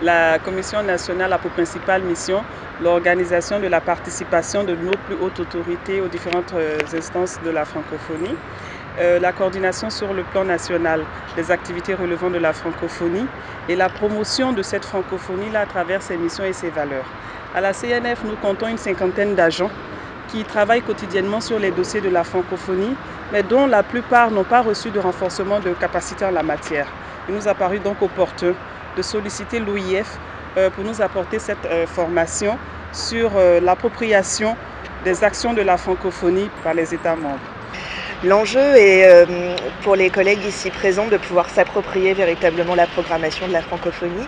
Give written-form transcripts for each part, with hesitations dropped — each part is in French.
La Commission nationale a pour principale mission l'organisation de la participation de nos plus hautes autorités aux différentes instances de la francophonie, la coordination sur le plan national des activités relevant de la francophonie et la promotion de cette francophonie-là à travers ses missions et ses valeurs. À la CNF, nous comptons une cinquantaine d'agents qui travaillent quotidiennement sur les dossiers de la francophonie, mais dont la plupart n'ont pas reçu de renforcement de capacité en la matière. Il nous a paru donc opportun de solliciter l'OIF pour nous apporter cette formation sur l'appropriation des actions de la francophonie par les États membres. L'enjeu est pour les collègues ici présents de pouvoir s'approprier véritablement la programmation de la francophonie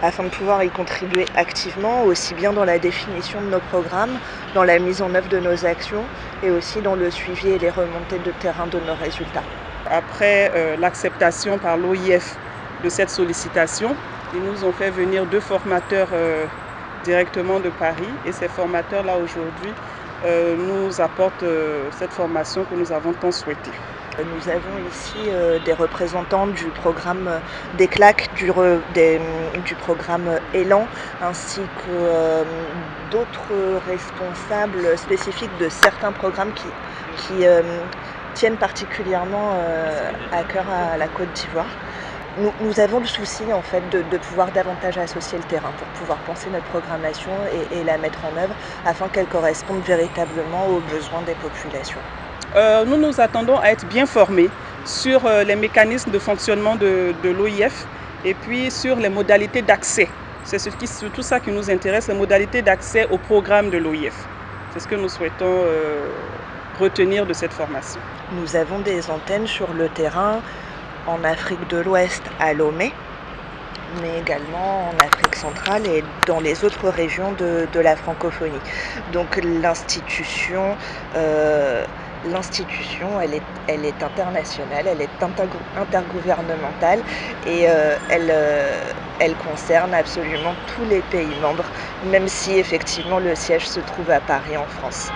afin de pouvoir y contribuer activement, aussi bien dans la définition de nos programmes, dans la mise en œuvre de nos actions et aussi dans le suivi et les remontées de terrain de nos résultats. Après l'acceptation par l'OIF de cette sollicitation, ils nous ont fait venir 2 formateurs directement de Paris et ces formateurs-là aujourd'hui nous apportent cette formation que nous avons tant souhaitée. Nous avons ici des représentants du programme des CLAC, du programme Élan, ainsi que d'autres responsables spécifiques de certains programmes qui tiennent particulièrement à cœur à la Côte d'Ivoire. Nous avons le souci en fait de pouvoir davantage associer le terrain pour pouvoir penser notre programmation et la mettre en œuvre afin qu'elle corresponde véritablement aux besoins des populations. Nous nous attendons à être bien formés sur les mécanismes de fonctionnement de l'OIF et puis sur les modalités d'accès. C'est surtout ça qui nous intéresse, les modalités d'accès au programme de l'OIF. C'est ce que nous souhaitons retenir de cette formation. Nous avons des antennes sur le terrain en Afrique de l'Ouest à Lomé, mais également en Afrique centrale et dans les autres régions de la francophonie. Donc l'institution, elle est internationale, elle est intergouvernementale et elle concerne absolument tous les pays membres, même si effectivement le siège se trouve à Paris en France.